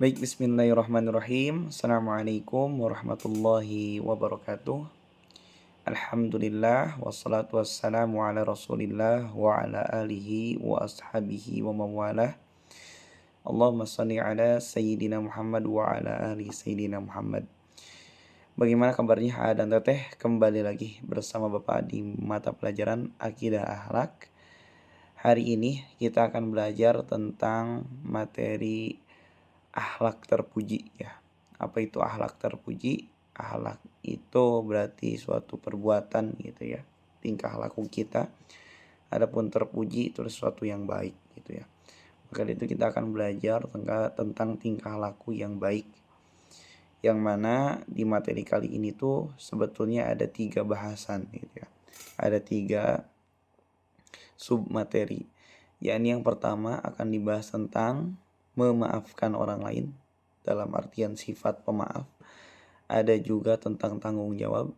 Baik, bismillahirrahmanirrahim. Assalamualaikum warahmatullahi wabarakatuh. Alhamdulillah, wassalatu wassalamu ala rasulillah wa ala alihi wa ashabihi wa mawalah. Allahumma salli ala Sayyidina Muhammad wa ala ali Sayyidina Muhammad. Bagaimana kabarnya dan teteh? Kembali lagi bersama Bapak di mata pelajaran Akidah Akhlak. Hari ini kita akan belajar tentang materi akhlak terpuji ya. Apa itu akhlak terpuji? Akhlak itu berarti suatu perbuatan gitu ya, tingkah laku kita. Adapun terpuji itu sesuatu yang baik gitu ya. Maka dari itu kita akan belajar tentang tingkah laku yang baik. Yang mana di materi kali ini tuh sebetulnya ada 3 bahasan gitu ya. Ada 3 sub materi. Yakni yang pertama akan dibahas tentang memaafkan orang lain dalam artian sifat pemaaf. Ada juga tentang tanggung jawab.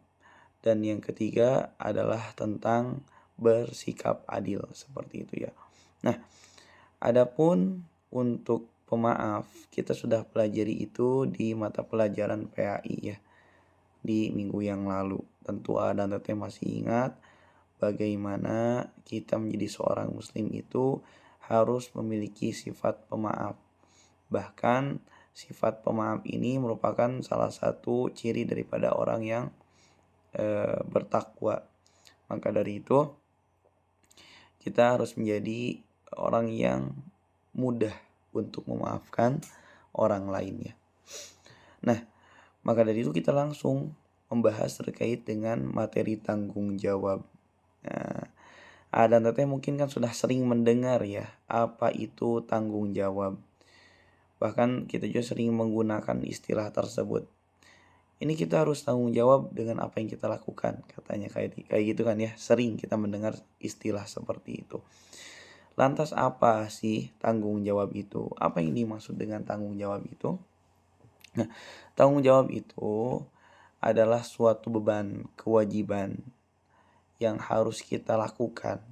Dan yang ketiga adalah tentang bersikap adil, seperti itu ya. Nah, adapun untuk pemaaf kita sudah pelajari itu di mata pelajaran PAI ya, di minggu yang lalu. Tentu dan teteh masih ingat bagaimana kita menjadi seorang muslim itu harus memiliki sifat pemaaf. Bahkan sifat pemaaf ini merupakan salah satu ciri daripada orang yang bertakwa. Maka dari itu kita harus menjadi orang yang mudah untuk memaafkan orang lainnya. Nah, maka dari itu kita langsung membahas terkait dengan materi tanggung jawab. Nah, dan teteh mungkin kan sudah sering mendengar ya, apa itu tanggung jawab. Bahkan kita juga sering menggunakan istilah tersebut. Ini kita harus tanggung jawab dengan apa yang kita lakukan, katanya kayak gitu kan ya. Sering kita mendengar istilah seperti itu. Lantas apa sih tanggung jawab itu? Apa yang dimaksud dengan tanggung jawab itu? Nah, tanggung jawab itu adalah suatu beban, kewajiban yang harus kita lakukan.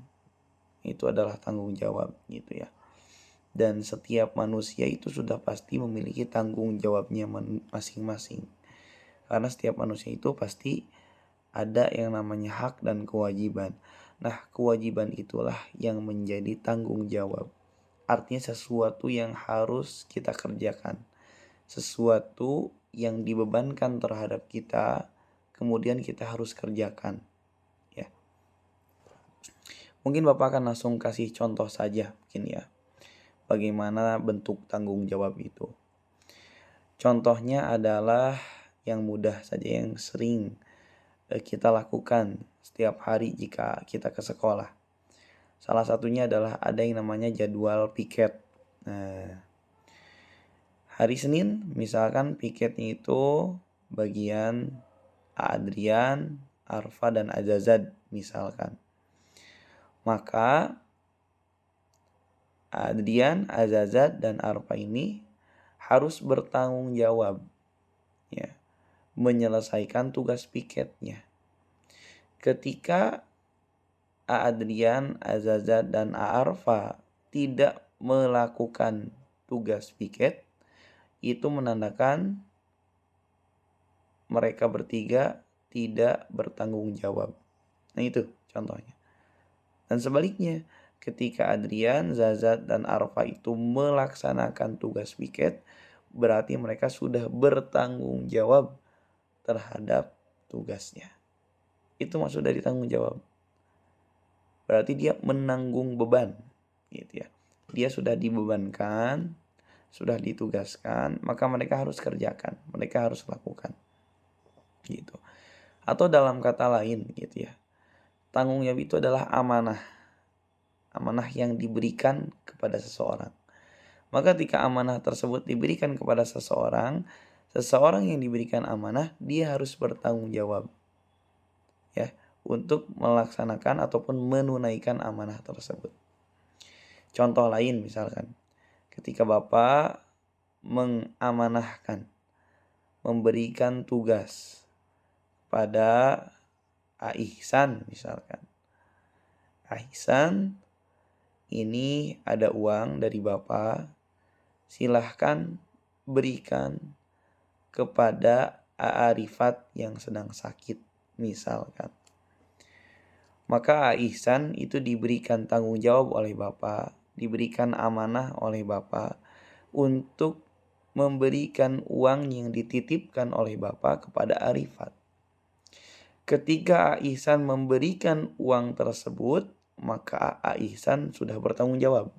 Itu adalah tanggung jawab gitu ya. Dan setiap manusia itu sudah pasti memiliki tanggung jawabnya masing-masing. Karena setiap manusia itu pasti ada yang namanya hak dan kewajiban. Nah, kewajiban itulah yang menjadi tanggung jawab. Artinya sesuatu yang harus kita kerjakan. Sesuatu yang dibebankan terhadap kita, kemudian kita harus kerjakan. Ya. Mungkin Bapak akan langsung kasih contoh saja mungkin ya. Bagaimana bentuk tanggung jawab itu. Contohnya adalah yang mudah saja, yang sering kita lakukan setiap hari jika kita ke sekolah. Salah satunya adalah ada yang namanya jadwal piket. Nah, hari Senin misalkan piketnya itu bagian Adrian, Arfa, dan Azazad misalkan. Maka Adrian, Azazad, dan Arfa ini harus bertanggung jawab ya, menyelesaikan tugas piketnya. Ketika Adrian, Azazad, dan Arfa tidak melakukan tugas piket, itu menandakan mereka bertiga tidak bertanggung jawab. Nah itu contohnya. Dan sebaliknya, ketika Adrian, Zazad, dan Arfa itu melaksanakan tugas piket, berarti mereka sudah bertanggung jawab terhadap tugasnya. Itu maksud dari tanggung jawab. Berarti dia menanggung beban gitu ya. Dia sudah dibebankan, sudah ditugaskan, maka mereka harus kerjakan, mereka harus lakukan gitu. Atau dalam kata lain gitu ya, tanggung jawab itu adalah amanah. Amanah yang diberikan kepada seseorang. Maka ketika amanah tersebut diberikan kepada seseorang, seseorang yang diberikan amanah, dia harus bertanggung jawab ya, untuk melaksanakan ataupun menunaikan amanah tersebut. Contoh lain misalkan, ketika Bapak mengamanahkan, memberikan tugas pada Ihsan misalkan. Ihsan, ini ada uang dari Bapak, silahkan berikan kepada Arifat yang sedang sakit misalkan. Maka Ihsan itu diberikan tanggung jawab oleh bapak, diberikan amanah oleh bapak untuk memberikan uang yang dititipkan oleh bapak kepada Arifat. Ketika Ihsan memberikan uang tersebut, maka Ihsan sudah bertanggung jawab.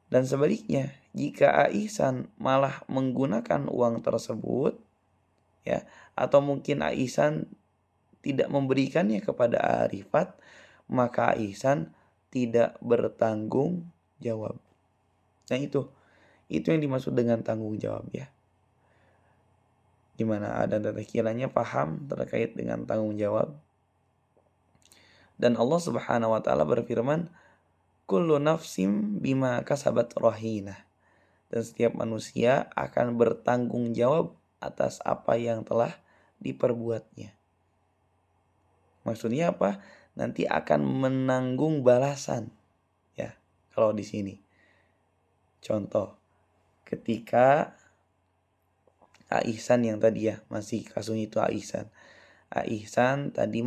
Dan sebaliknya, jika Ihsan malah menggunakan uang tersebut, ya, atau mungkin Ihsan tidak memberikannya kepada Arifat, maka Ihsan tidak bertanggung jawab. Nah itu yang dimaksud dengan tanggung jawab ya. Dimana ada kiranya paham terkait dengan tanggung jawab. Dan Allah Subhanahu wa taala berfirman, kullu nafsim bima kasabat rahinah. Dan setiap manusia akan bertanggung jawab atas apa yang telah diperbuatnya. Maksudnya apa? Nanti akan menanggung balasan. Ya, kalau di sini. Contoh, ketika Ihsan yang tadi ya, masih kasusnya itu Ihsan. Ihsan tadi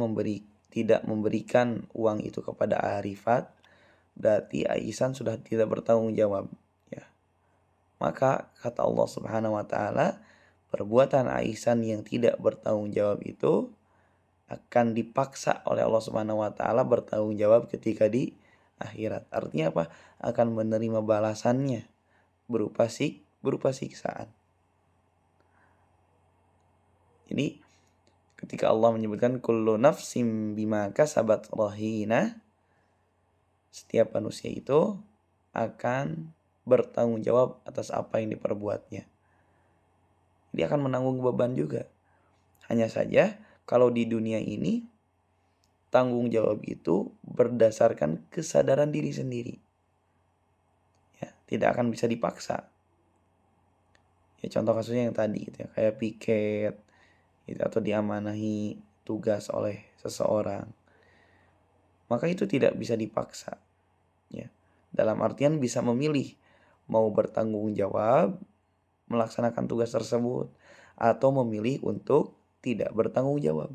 tidak memberikan uang itu kepada Arifat, berarti Ihsan sudah tidak bertanggung jawab. Ya. Maka kata Allah Subhanahu wa taala, perbuatan Ihsan yang tidak bertanggung jawab itu akan dipaksa oleh Allah Subhanahu wa taala bertanggung jawab ketika di akhirat. Artinya apa? Akan menerima balasannya berupa siksaan. Ini ketika Allah menyebutkan kullu nafsim bima kasabat rahina, setiap manusia itu akan bertanggung jawab atas apa yang diperbuatnya. Dia akan menanggung beban juga. Hanya saja kalau di dunia ini tanggung jawab itu berdasarkan kesadaran diri sendiri. Ya, tidak akan bisa dipaksa. Ya, contoh kasusnya yang tadi gitu ya, kayak piket gitu, atau diamanahi tugas oleh seseorang. Maka itu tidak bisa dipaksa. Ya. Dalam artian bisa memilih mau bertanggung jawab melaksanakan tugas tersebut atau memilih untuk tidak bertanggung jawab.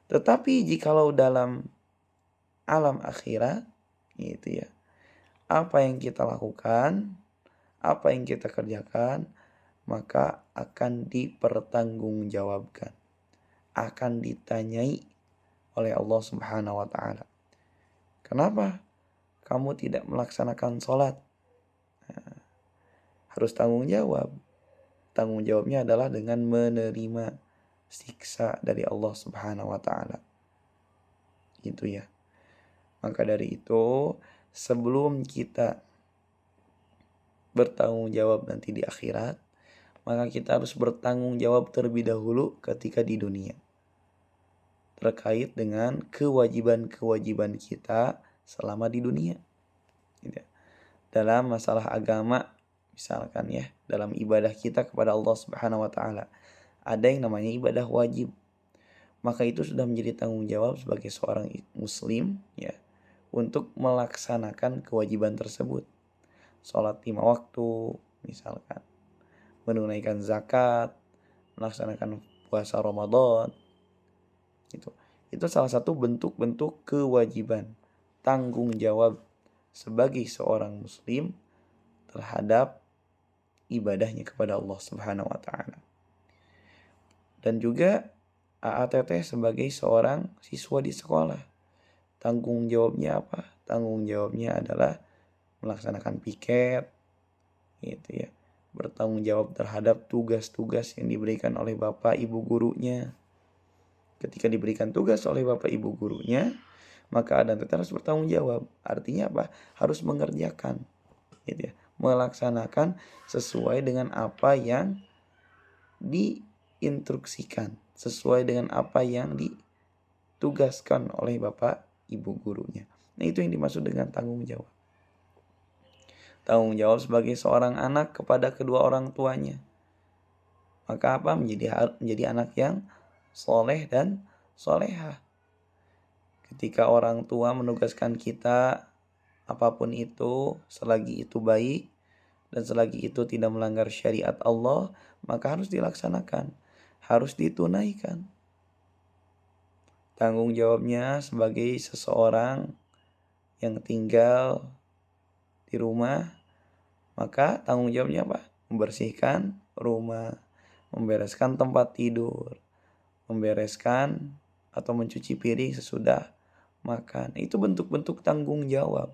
Tetapi jikalau dalam alam akhirat gitu ya, apa yang kita lakukan, apa yang kita kerjakan, maka akan dipertanggungjawabkan, akan ditanyai oleh Allah Subhanahu wa taala. Kenapa kamu tidak melaksanakan sholat? Nah, harus tanggung jawab. Tanggung jawabnya adalah dengan menerima siksa dari Allah Subhanahu wa taala. Gitu ya. Maka dari itu, sebelum kita bertanggung jawab nanti di akhirat, maka kita harus bertanggung jawab terlebih dahulu ketika di dunia. Terkait dengan kewajiban-kewajiban kita selama di dunia. Gitu. Dalam masalah agama, misalkan ya, dalam ibadah kita kepada Allah Subhanahu wa taala, ada yang namanya ibadah wajib. Maka itu sudah menjadi tanggung jawab sebagai seorang muslim ya, untuk melaksanakan kewajiban tersebut. Sholat 5 waktu misalkan, menunaikan zakat, melaksanakan puasa Ramadan. Itu salah satu bentuk-bentuk kewajiban, tanggung jawab sebagai seorang muslim terhadap ibadahnya kepada Allah Subhanahu wa taala. Dan juga AATT sebagai seorang siswa di sekolah, tanggung jawabnya apa? Tanggung jawabnya adalah melaksanakan piket gitu ya. Bertanggung jawab terhadap tugas-tugas yang diberikan oleh bapak ibu gurunya. Ketika diberikan tugas oleh bapak ibu gurunya, maka AATT harus bertanggung jawab. Artinya apa? Harus mengerjakan gitu ya. Melaksanakan sesuai dengan apa yang diinstruksikan, sesuai dengan apa yang ditugaskan oleh bapak ibu gurunya. Nah, itu yang dimaksud dengan tanggung jawab. Tanggung jawab sebagai seorang anak kepada kedua orang tuanya. Maka apa? Menjadi anak yang soleh dan solehah. Ketika orang tua menugaskan kita apapun itu, selagi itu baik dan selagi itu tidak melanggar syariat Allah, maka harus dilaksanakan, harus ditunaikan. Tanggung jawabnya sebagai seseorang yang tinggal di rumah, maka tanggung jawabnya apa? Membersihkan rumah, membereskan tempat tidur, membereskan atau mencuci piring sesudah makan. Itu bentuk-bentuk tanggung jawab.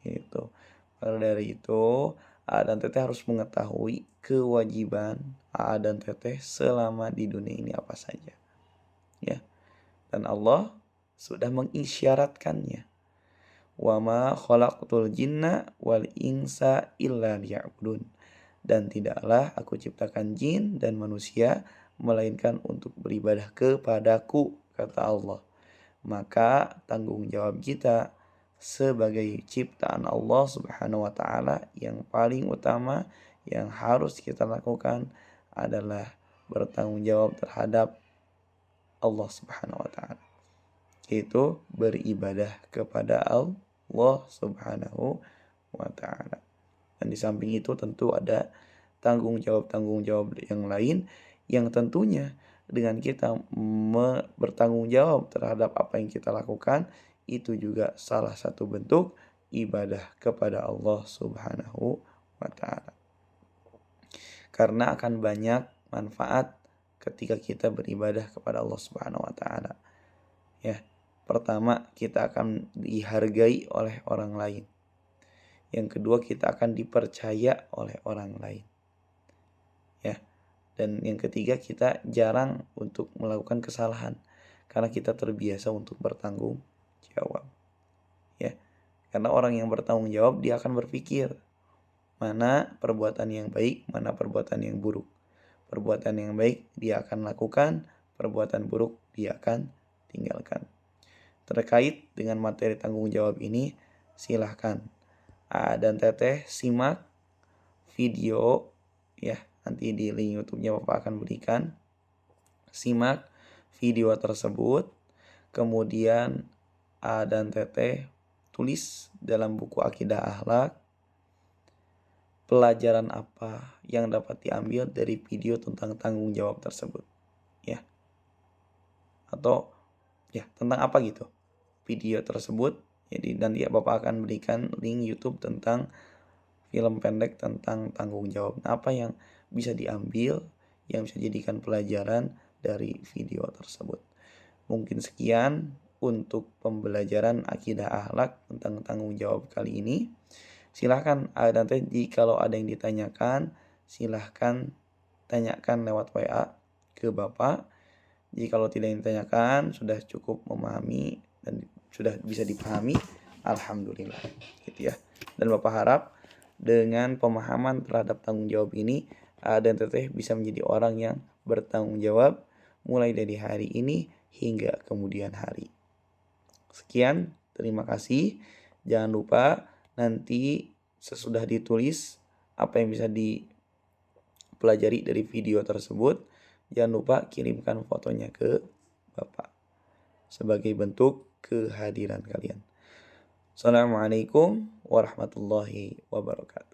Gitu. Maka dari itu, A dan Teteh harus mengetahui kewajiban A dan Teteh selama di dunia ini apa saja. Ya. Dan Allah sudah mengisyaratkannya. Wa ma khalaqtul jinna wal insa illa liya'budun. Dan tidaklah aku ciptakan jin dan manusia melainkan untuk beribadah kepadaku, kata Allah. Maka tanggung jawab kita sebagai ciptaan Allah Subhanahu wa taala yang paling utama yang harus kita lakukan adalah bertanggung jawab terhadap Allah Subhanahu wa taala. Yaitu beribadah kepada Allah Subhanahu wa taala. Dan di samping itu tentu ada tanggung jawab yang lain yang tentunya dengan kita bertanggung jawab terhadap apa yang kita lakukan, itu juga salah satu bentuk ibadah kepada Allah Subhanahu wa taala. Karena akan banyak manfaat ketika kita beribadah kepada Allah Subhanahu wa taala. Ya, pertama kita akan dihargai oleh orang lain. Yang kedua kita akan dipercaya oleh orang lain. Ya. Dan yang ketiga kita jarang untuk melakukan kesalahan karena kita terbiasa untuk bertanggung jawab. Ya. Karena orang yang bertanggung jawab dia akan berpikir mana perbuatan yang baik, mana perbuatan yang buruk. Perbuatan yang baik dia akan lakukan, perbuatan buruk dia akan tinggalkan. Terkait dengan materi tanggung jawab ini, silahkan A dan Teteh simak video ya. Nanti di link YouTube-nya Bapak akan berikan. Simak video tersebut. Kemudian A dan Teteh tulis dalam buku Akidah Akhlak pelajaran apa yang dapat diambil dari video tentang tanggung jawab tersebut. Ya. Atau ya tentang apa gitu video tersebut. Jadi nanti Bapak akan berikan link YouTube tentang film pendek tentang tanggung jawab. Apa yang bisa diambil, yang bisa dijadikan pelajaran dari video tersebut. Mungkin sekian untuk pembelajaran akidah akhlak tentang tanggung jawab kali ini. Silahkan nanti kalau ada yang ditanyakan, silahkan tanyakan lewat WA ke Bapak. Jika kalau tidak ditanyakan, sudah cukup memahami dan sudah bisa dipahami, alhamdulillah gitu ya. Dan Bapak harap dengan pemahaman terhadap tanggung jawab ini, dan Teteh bisa menjadi orang yang bertanggung jawab mulai dari hari ini hingga kemudian hari. Sekian, terima kasih. Jangan lupa nanti sesudah ditulis apa yang bisa dipelajari dari video tersebut, jangan lupa kirimkan fotonya ke Bapak sebagai bentuk kehadiran kalian. Assalamualaikum warahmatullahi wabarakatuh.